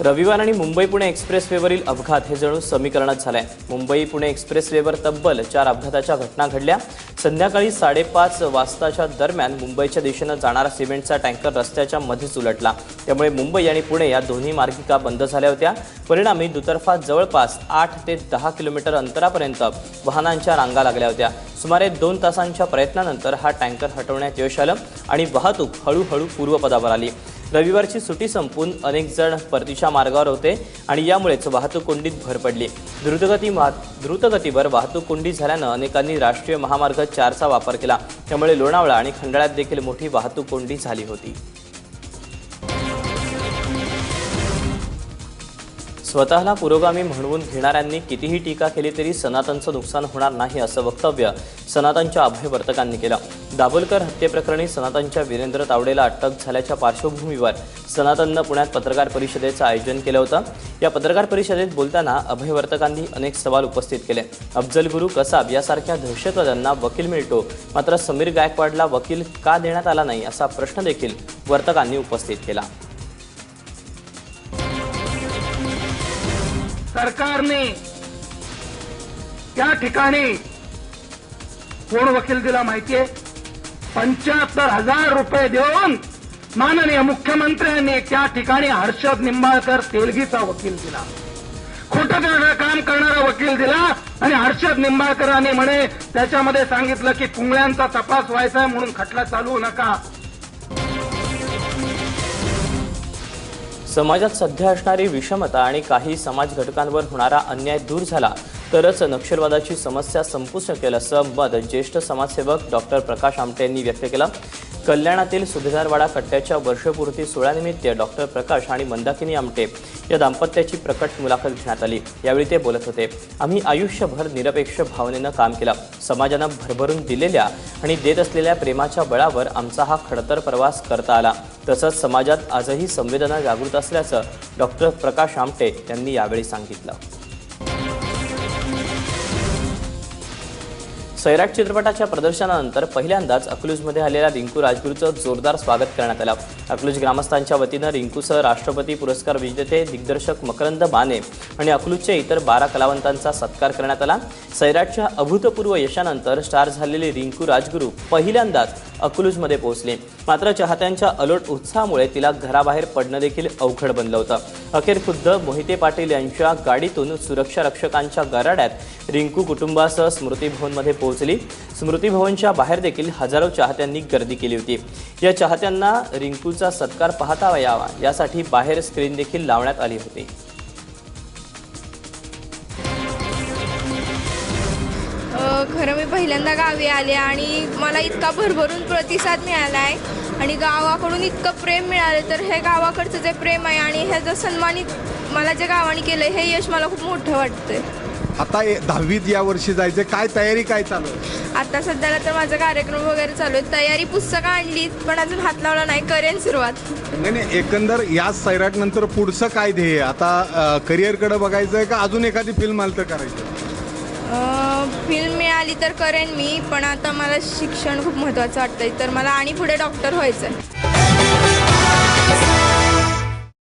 रविवार आणि मुंबई पुणे एक्सप्रेसवेवरील अपघात हे जणू समीकरणच झालंय। मुंबई पुणे एक्सप्रेसवेवर तब्बल 4 अपघाताच्या घटना घडल्या। संध्याकाळी 5:30 वाजताच्या दरम्यान मुंबईच्या दिशेने जाणारा सिमेंटचा टँकर रस्त्याच्या मध्येच उलटला। त्यामुळे मुंबई आणि पुणे या दोन्ही मार्गिका बंद झाल्या होत्या। परिणामी दुतर्फा जवळपास 8 ते 10 किलोमीटर अंतरापर्यंत वाहनांच्या रांगा लागल्या होत्या। सुमारे 2 तासांच्या प्रयत्नानंतर हा टँकर हटवण्यात यश आलं आणि वाहतूक हळूहळू पूर्वपदावर आली। रविवारची सुट्टी संपून अनेक जण परतीच्या मार्गावर होते आणि यामुळेच वाहतूक कोंडीत भर पडली। द्रुतगतीवर वाहतूक कोंडी झाल्याने अनेकांनी राष्ट्रीय महामार्ग 4चा वापर केला। त्यामुळे लोणावळा आणि खंडाळ्यात देखील मोठी वाहतूक कोंडी झाली होती। स्वतःला पुरोगामी म्हणवून घेणाऱ्यांनी कितीही टीका केली तरी सनातनचं नुकसान होणार नाही असं वक्तव्य सनातनच्या अभयवर्तकांनी केलं। दाभोलकर हत्येप्रकरणी सनातनच्या वीरेंद्र तावडेला अटक झाल्याच्या पार्श्वभूमीवर सनातननं पुण्यात पत्रकार परिषदेचं आयोजन केलं होतं। या पत्रकार परिषदेत बोलताना अभयवर्तकांनी अनेक सवाल उपस्थित केले। अफजल गुरु कसाब यासारख्या दहशतवाद्यांना वकील मिळतो, मात्र समीर गायकवाडला वकील का देण्यात आला नाही असा प्रश्न देखील वर्तकांनी उपस्थित केला। सरकारने त्या ठिकाणी कोण वकील दिला माहितीये? 75,000 रुपये देऊन माननीय मुख्यमंत्र्यांनी त्या ठिकाणी हर्षद निंबाळकर तेलगीचा वकील दिला, खोटं काम करणारा वकील दिला। आणि हर्षद निंबाळकरांनी म्हणे त्याच्यामध्ये सांगितलं की पुंगळ्यांचा तपास व्हायचा म्हणून खटला चालवू नका। समाजात सध्या असणारी विषमता आणि काही समाज घटकांवर होणारा अन्याय दूर झाला तरच नक्षलवादाची समस्या संपू शकेल असं मत ज्येष्ठ समाजसेवक डॉक्टर प्रकाश आमटे यांनी व्यक्त केलं। कल्याणातील सुभेदारवाडा कट्ट्याच्या वर्षपूर्ती सोहळ्यानिमित्त डॉक्टर प्रकाश आणि मंदाकिनी आमटे या दाम्पत्याची प्रकट मुलाखत घेण्यात आली। यावेळी ते बोलत होते, आम्ही आयुष्यभर निरपेक्ष भावनेनं काम केलं। समाजानं भरभरून दिलेल्या आणि देत असलेल्या प्रेमाच्या बळावर आमचा हा खडतर प्रवास करता आला। तसंच समाजात आजही संवेदना जागृत असल्याचं डॉक्टर प्रकाश आमटे यांनी यावेळी सांगितलं। सैराट चित्रपटाच्या प्रदर्शनानंतर पहिल्यांदाच अकलूजमध्ये आलेल्या रिंकू राजगुरूचं जोरदार स्वागत करण्यात आलं। अकलूज ग्रामस्थांच्या वतीनं रिंकूसह राष्ट्रपती पुरस्कार विजेते दिग्दर्शक मकरंद बाने आणि अकलूजच्या इतर 12 कलावंतांचा सत्कार करण्यात आला। सैराटच्या अभूतपूर्व यशानंतर स्टार झालेली रिंकू राजगुरू पहिल्यांदाच अकलूजमध्ये पोहोचली, मात्र चाहत्यांच्या अलोट उत्साहामुळे तिला घराबाहेर पडणं देखील अवघड बनलं होतं। अखेर खुद्द मोहिते पाटील यांच्या गाडीतून सुरक्षा रक्षकांच्या गराड्यात रिंकू कुटुंबासह स्मृती भवनमध्ये पोहोचली। स्मृती भवनच्या बाहेर देखील हजारो चाहत्यांनी गर्दी केली होती। या चाहत्यांना रिंकूचा सत्कार पाहता यावा यासाठी बाहेर स्क्रीन देखील लावण्यात आली होती। खरं मी पहिल्यांदा गावी आले आणि मला इतका भरभरून प्रतिसाद मिळाला आहे आणि गावाकडून इतकं प्रेम मिळालं, तर हे गावाकडचं जे प्रेम आहे आणि ह्याचं सन्मानित मला जे गावाने केलं हे यश मला खूप मोठं वाटतंय। आता 10वीत या वर्षी जायचं, काय तयारी काय चालू आहे? आता सध्याला तर माझा कार्यक्रम वगैरे चालू आहे, तयारी पुस्तकं आणली पण अजून हात लावला नाही, करेन सुरुवात। नाही, एकंदर या सैराट नंतर पुढचं काय ध्येय? आता करिअरकडे बघायचं आहे का अजून एखादी फिल्म आली तर करायचं? फिल्म मिळाली तर करेन मी, पण आता मला शिक्षण खूप महत्त्वाचं वाटतंय, तर मला आणि पुढे डॉक्टर व्हायचं आहे।